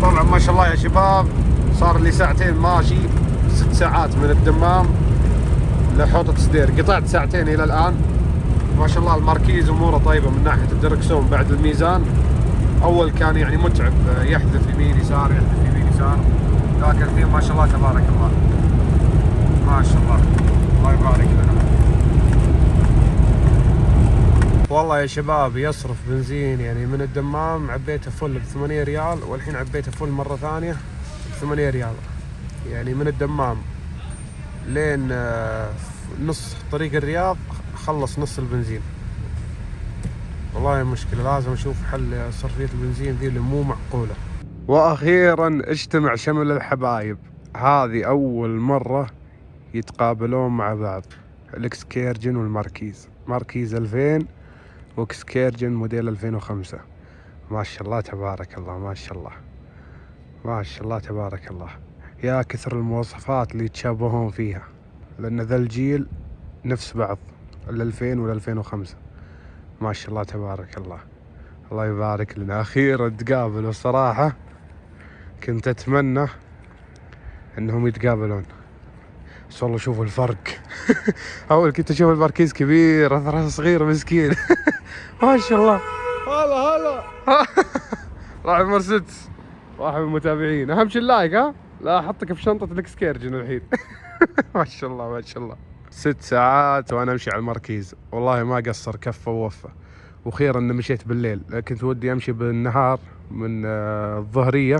طبعا ما شاء الله يا شباب، صار لي ساعتين ماشي، 6 ساعات من الدمام لحوطة سدير، قطعت ساعتين الى الان. ما شاء الله الماركيز اموره طيبة من ناحية الدركسون بعد الميزان. اول كان يعني متعب، يحذف يمين يسار يحذف يمين يسار، لكن الحين ما شاء الله تبارك الله، ما شاء الله، الله يبارك لنا. والله يا شباب يصرف بنزين يعني من الدمام عبيته فل ب8 ريال، والحين عبيته فل مرة ثانية ب8 ريال. يعني من الدمام لين نص طريق الرياض خلص نص البنزين. والله مشكلة، لازم اشوف حل صرفية البنزين ذي اللي مو معقولة. واخيرا اجتمع شمل الحبايب، هذه اول مرة يتقابلون مع بعض، الاكسكيرجن والماركيز. ماركيز 2000 واكسكيرجن موديل 2005. ما شاء الله تبارك الله، ما شاء الله ما شاء الله تبارك الله. يا كثر المواصفات اللي يتشابهون فيها، لأن ذا الجيل نفس بعض، ال2000 وال2005. ما شاء الله تبارك الله، الله يبارك لنا. أخيرا تقابلوا، الصراحة كنت أتمنى أنهم يتقابلون، بس والله شوفوا الفرق. أول كنت أشوف الماركيز كبير، أثره صغير مسكين. ما شاء الله. هلا راح مرسيدس، واحد من المتابعين، أهم شيء اللايك. ها لا أحطك في شنطة الاكسكيرجن الحين. ما شاء الله ما شاء الله. 6 ساعات وأنا أمشي على الماركيز، والله ما قصر، كفة ووفة. وخير أني مشيت بالليل، كنت ودي أمشي بالنهار من الظهرية،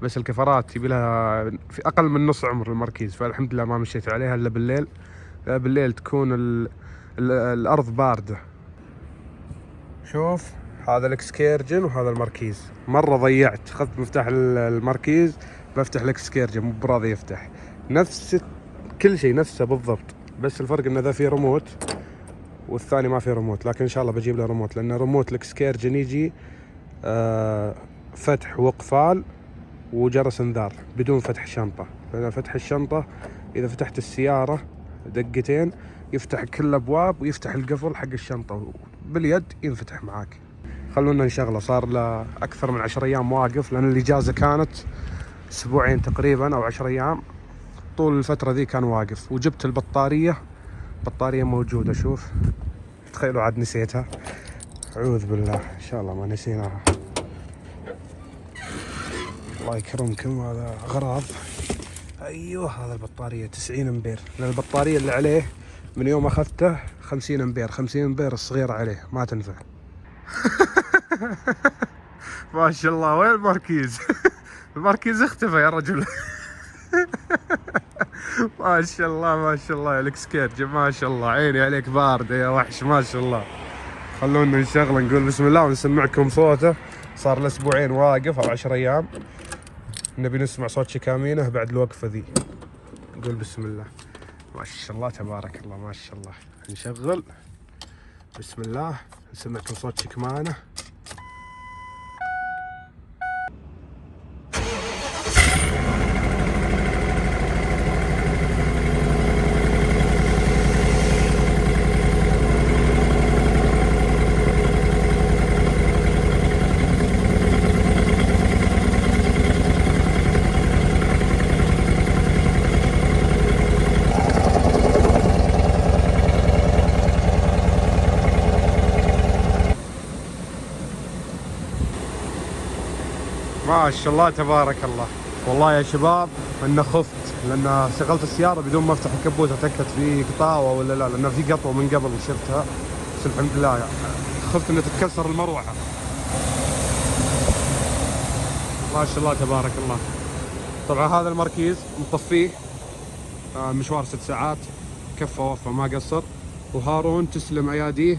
بس الكفرات يبي لها في أقل من نص عمر الماركيز، فالحمد لله ما مشيت عليها إلا بالليل. بالليل تكون الأرض باردة. شوف هذا الاكسكيرجن وهذا الماركيز، مرة ضيعت، اخذت مفتاح الماركيز بفتح الاكسكيرجن مو براضي يفتح. نفس كل شيء نفسه بالضبط، بس الفرق ان ذا فيه ريموت والثاني ما فيه ريموت، لكن ان شاء الله بجيب له ريموت، لان ريموت الاكسكيرجن يجي فتح وقفال وجرس انذار بدون فتح الشنطة. لان فتح الشنطة اذا فتحت السيارة دقتين يفتح كل الابواب ويفتح القفل حق الشنطة باليد ينفتح معاك. خلونا نشغله، صار له اكثر من 10 ايام واقف، لان الاجازة كانت اسبوعين تقريبا او 10 ايام، طول الفترة ذي كان واقف. وجبت البطارية، بطارية موجودة، شوف تخيلوا عاد نسيتها، اعوذ بالله، ان شاء الله ما نسيناها. الله يكرمكم، هذا اغراض. ايوه هذا البطارية 90 امبير، لان البطارية اللي عليه من يوم اخذته 50 امبير، 50 امبير الصغيرة عليه ما تنفع. ما شاء الله. وين الماركيز؟ الماركيز اختفى يا رجل. ما شاء الله ما شاء الله يا الاكسكيرجن، ما شاء الله، عيني عليك باردة يا وحش، ما شاء الله. خلونا نشغله نقول بسم الله ونسمعكم صوته. صار له اسبوعين واقف او 10 ايام، نبي نسمع صوت شكامينه بعد الوقفة ذي. نقول بسم الله، ما شاء الله تبارك الله، ما شاء الله. نشغل بسم الله، نسمعكم صوت شكمانه. ما شاء الله تبارك الله. والله يا شباب انه خفت، لان شغلت السياره بدون ما افتح الكبوت اتاكد في قطاوه ولا لا، لان في قطوه من قبل شفتها، بس الحمد لله يعني. خفت انها تتكسر المروحه. ما شاء الله تبارك الله. طبعا هذا الماركيز مطفيه، مشوار 6 ساعات، كفه وفه ما قصر. وهارون تسلم اياديه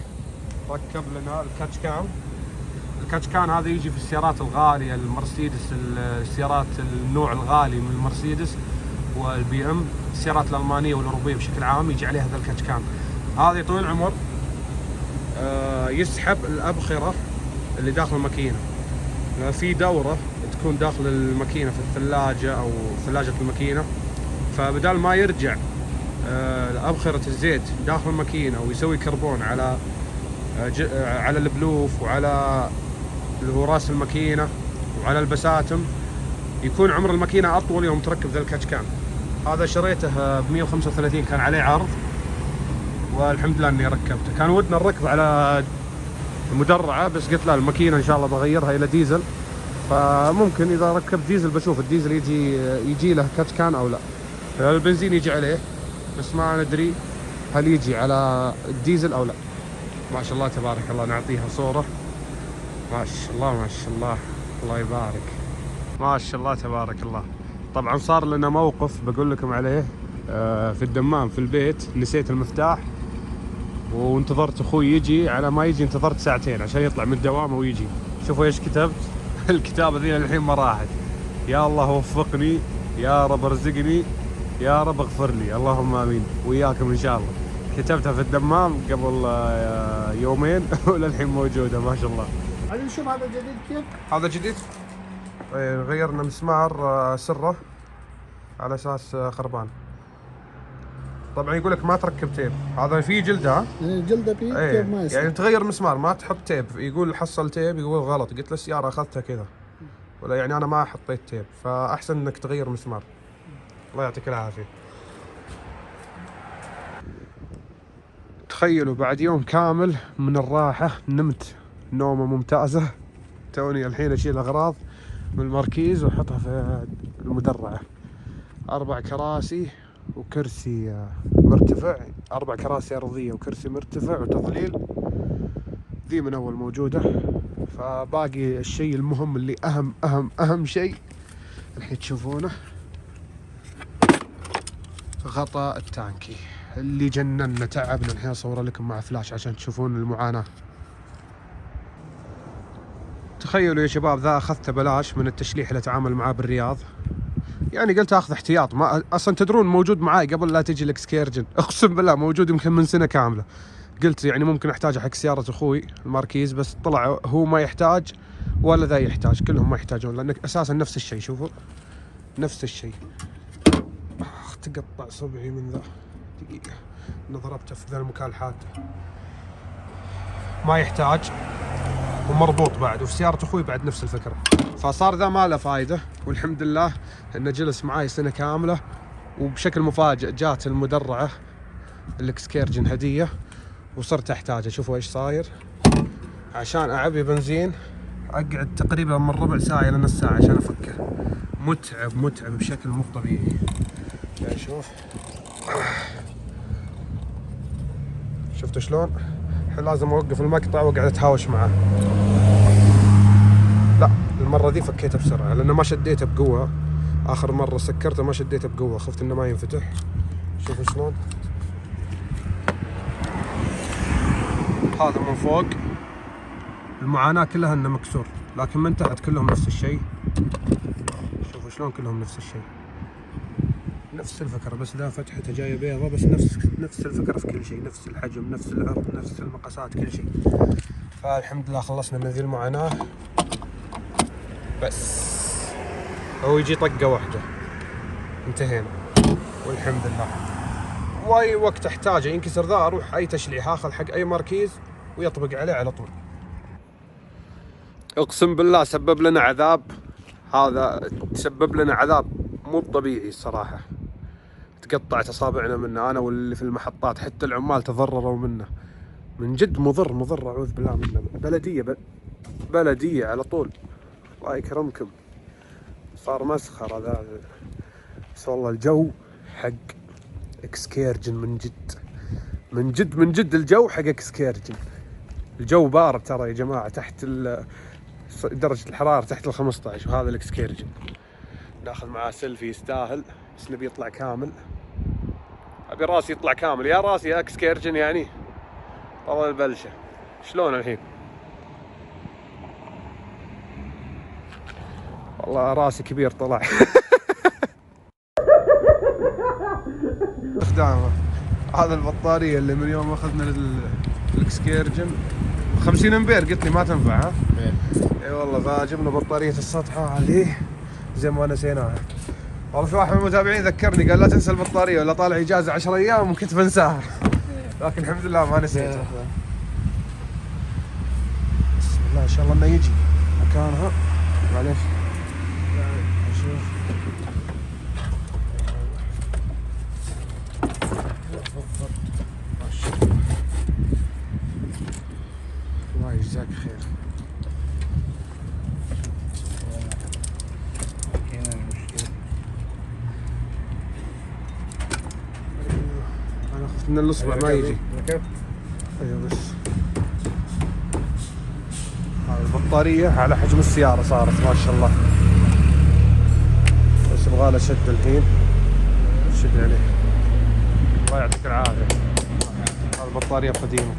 ركب لنا الكاتش كام. الكاتش كان هذا يجي في السيارات الغالية، المرسيدس، السيارات النوع الغالي من المرسيدس والبي ام، السيارات الألمانية والأوروبية بشكل عام يجي عليها هذا الكاتش كان. هذا طويل العمر يسحب الأبخرة اللي داخل الماكينة، في دورة تكون داخل الماكينة في الثلاجة أو ثلاجة الماكينة، فبدال ما يرجع أبخرة الزيت داخل الماكينة ويسوي كربون على البلوف وعلى اللي هو راس الماكينة وعلى البساتم، يكون عمر الماكينه اطول يوم تركب ذا الكاتشكان. هذا شريته ب 135 كان عليه عرض، والحمد لله اني ركبته. كان ودنا نركب على المدرعه بس قلت لا، الماكينه ان شاء الله بغيرها الى ديزل، فممكن اذا ركبت ديزل بشوف الديزل يجي له كاتشكان او لا. البنزين يجي عليه بس ما ندري هل يجي على الديزل او لا. ما شاء الله تبارك الله، نعطيها صوره. ما شاء الله ما شاء الله، الله يبارك، ما شاء الله تبارك الله. طبعا صار لنا موقف بقول لكم عليه في الدمام في البيت، نسيت المفتاح وانتظرت اخوي يجي. على ما يجي انتظرت ساعتين عشان يطلع من الدوام ويجي. شوفوا ايش كتبت الكتابه ذي الحين ما راحت. يا الله وفقني، يا رب ارزقني، يا رب اغفر لي، اللهم امين وياكم ان شاء الله. كتبتها في الدمام قبل يومين وللحين موجوده ما شاء الله. هذا نشوف هذا جديد كيف؟ هذا جديد. غيرنا مسمار سره على اساس خربان. طبعا يقول لك ما تركب تيب، هذا فيه جلده. جلده فيه تيب ما يصير. يعني تغير مسمار ما تحط تيب. يقول حصل تيب، يقول غلط. قلت له السياره اخذتها كذا، ولا يعني انا ما حطيت تيب، فاحسن انك تغير مسمار. الله يعطيك العافيه. تخيلوا بعد يوم كامل من الراحه نمت نومه ممتازه. توني الحين اشيل اغراض من المركيز واحطها في المدرعه. 4 كراسي وكرسي مرتفع، 4 كراسي ارضيه وكرسي مرتفع وتظليل. ذي من اول موجوده. فباقي الشيء المهم اللي اهم شيء الحين تشوفونه، غطاء التانكي اللي جننا تعبنا. الحين اصور لكم مع فلاش عشان تشوفون المعاناه. تخيلوا يا شباب، ذا اخذته بلاش من التشليح اللي اتعامل معاه بالرياض. يعني قلت اخذ احتياط. ما اصلا تدرون موجود معاي قبل لا تجي الاكسكيرجن، اقسم بالله موجود يمكن من سنه كامله. قلت يعني ممكن احتاجه حق سياره اخوي الماركيز، بس طلع هو ما يحتاج ولا ذا يحتاج، كلهم ما يحتاجون لان اساسا نفس الشيء. شوفوا نفس الشيء. تقطع صبعي من ذا دقيقه، انا ضربته في ذا المكان حاده. ما يحتاج ومربوط بعد، وفي سياره اخوي بعد نفس الفكره. فصار ذا ما له فايده، والحمد لله انه جلس معاي سنه كامله. وبشكل مفاجئ جات المدرعه الاكسكيرجن هديه وصرت احتاجه. شوفوا ايش صاير. عشان اعبي بنزين اقعد تقريبا من ربع ساعه الى نص ساعه عشان افكه. متعب بشكل مو طبيعي. يعني شفتوا شلون؟ الحين لازم اوقف المقطع واقعد اتهاوش معه. لا المره ذي فكيته بسرعه لانه ما شديته بقوه. اخر مره سكرته ما شديته بقوه، خفت انه ما ينفتح. شوفوا شلون هذا من فوق. المعاناه كلها انه مكسور، لكن من تحت كلهم نفس الشيء. شوفوا شلون كلهم نفس الشيء، نفس الفكره، بس ذا فتحته جايه بيضة. بس نفس الفكره في كل شيء، نفس الحجم، نفس العرض، نفس المقاسات، كل شيء. فالحمد لله خلصنا من ذي المعاناه. بس هو يجي طقه واحده انتهينا والحمد لله. واي وقت احتاجه ينكسر ذا اروح اي تشليح اخذ حق اي ماركيز ويطبق عليه على طول. اقسم بالله سبب لنا عذاب، هذا تسبب لنا عذاب مو طبيعي الصراحه. تقطعت اصابعنا منه انا واللي في المحطات، حتى العمال تضرروا منه. من جد مضر اعوذ بالله منه. بلديه على طول. الله يكرمكم. صار مسخره ذا. بس والله الجو حق اكسكيرجن من جد الجو حق اكسكيرجن. الجو بارد ترى يا جماعه، تحت درجه الحراره تحت ال15، وهذا الاكسكيرجن. ناخذ معاه سيلفي يستاهل، بس نبي يطلع كامل. ابي راسي يطلع كامل، يا راسي يا اكسكيرجن يعني. والله البلشه. شلون الحين؟ والله راسي كبير طلع. استخدامه هذا البطاريه اللي من يوم اخذنا الاكسكيرجن 50 امبير، قلت لي ما تنفع. ها اي والله، فجبنا بطاريه السطحه هذه زي ما نسيناها. والله في واحد من المتابعين ذكرني قال لا تنسى البطاريه، ولا طالع اجازه 10 ايام وكنت بنساها. لكن الحمد لله ما نسيتها. بسم الله ان شاء الله انه يجي مكانها. معليش الله يجزاك خير. هنا المشكلة. انا خفت ان الاصبع ما يجي. ركبت. ايوه بس هاي البطارية على حجم السيارة صارت ما شاء الله. بس يبغى شد الحين. شد عليه. الله يعطيك العافية. البطارية قديمة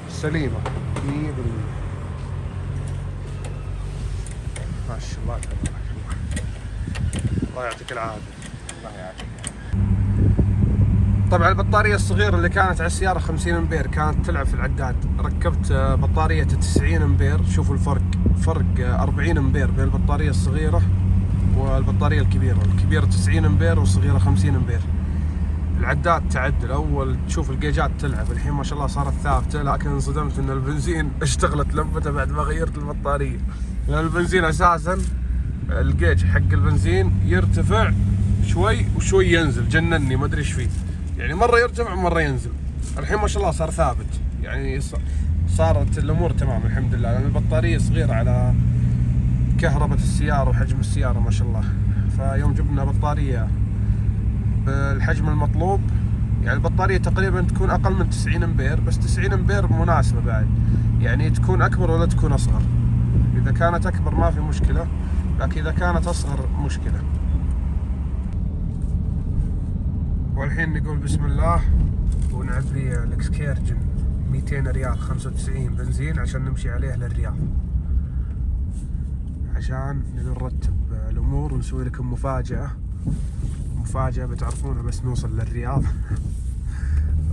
سليمة 100%. ما شاء الله تبارك الله. الله يعطيك العافية. الله يعافيك. طبعا البطارية الصغيرة اللي كانت على السيارة 50 امبير كانت تلعب في العداد. ركبت بطارية 90 امبير. شوفوا الفرق، فرق 40 امبير بين البطارية الصغيرة والبطارية الكبيرة. الكبيرة 90 امبير والصغيرة 50 امبير. العداد تعدل، اول تشوف الجيجات تلعب، الحين ما شاء الله صارت ثابتة. لكن انصدمت ان البنزين اشتغلت لمبته بعد ما غيرت البطارية. لان البنزين اساسا الجيج حق البنزين يرتفع شوي وشوي ينزل. جنني ما ادري ايش فيه، يعني مرة يرتفع ومرة ينزل. الحين ما شاء الله صار ثابت، يعني صارت الامور تمام الحمد لله. لان البطارية صغيرة على كهرباء السيارة وحجم السيارة ما شاء الله. فيوم جبنا بطارية بالحجم المطلوب، يعني البطارية تقريبا تكون اقل من 90 امبير، بس 90 امبير مناسبة بعد، يعني تكون اكبر ولا تكون اصغر. اذا كانت اكبر ما في مشكلة، لكن اذا كانت اصغر مشكلة. والحين نقول بسم الله ونعبي الاكسكيرجن 200 ريال 95 بنزين عشان نمشي عليه للرياض، عشان نرتب الامور ونسوي لكم مفاجأة بتعرفونها بس نوصل للرياض.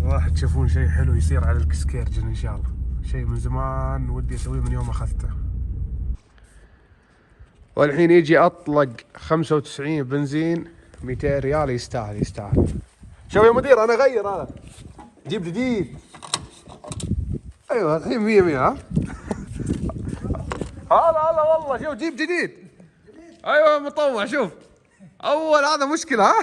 راح تشوفون شيء حلو يصير على الاكسكيرجن ان شاء الله. شيء من زمان ودي اسويه من يوم اخذته. والحين يجي اطلق 95 بنزين 200 ريال. يستاهل. شوف يا مدير انا اغير، انا جيب جديد. ايوه الحين 100 ها. هلا والله شوف جيب جديد. ايوه مطوع شوف. اول هذا مشكلة ها.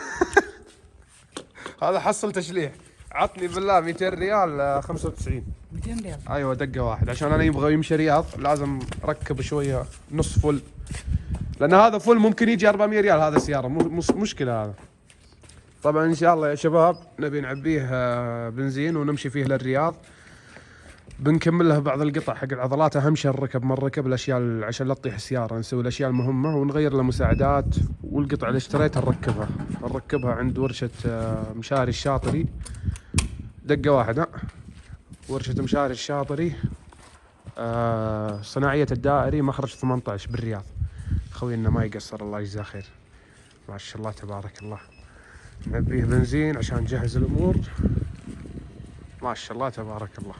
هذا حصل تشليح. عطني بالله 200 ريال 95. 200 ريال. ايوه دقة واحد، عشان انا يبغى يمشي رياض لازم ركب شوية نص فل. لان هذا فل ممكن يجي 400 ريال هذا السيارة، مشكلة هذا. طبعا ان شاء الله يا شباب نبي نعبيه بنزين ونمشي فيه للرياض. بنكمل له بعض القطع حق العضلات، اهم شيء الركب، ما الركب الاشياء عشان لا تطيح السياره، نسوي الاشياء المهمه ونغير له مساعدات. والقطع اللي اشتريتها نركبها عند ورشه مشاري الشاطري. دقه واحده. ورشه مشاري الشاطري صناعيه الدائري مخرج 18 بالرياض. خوينا ما يقصر الله يجزاه خير ما شاء الله تبارك الله. نعبيه بنزين عشان نجهز الامور ما شاء الله تبارك الله.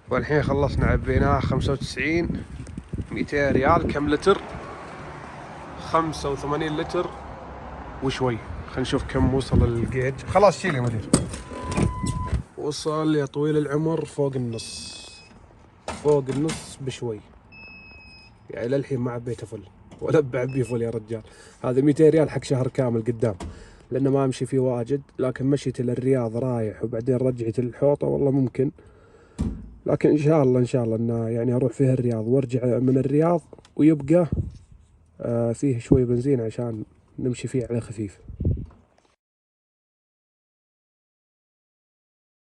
والحين خلصنا عبيناه 95 200 ريال. كم لتر؟ 85 لتر وشوي. خلينا نشوف كم وصل الجيج. خلاص شيل يا مدير. وصل يا طويل العمر فوق النص بشوي، يعني للحين ما عبيته فل ولا بعبيه فل يا رجال. هذا 200 ريال حق شهر كامل قدام، لانه ما امشي فيه واجد. لكن مشيتي للرياض رايح وبعدين رجعتي للحوطه والله ممكن. لكن ان شاء الله انه يعني اروح فيه الرياض وارجع من الرياض ويبقى فيه شوي بنزين عشان نمشي فيه على خفيف.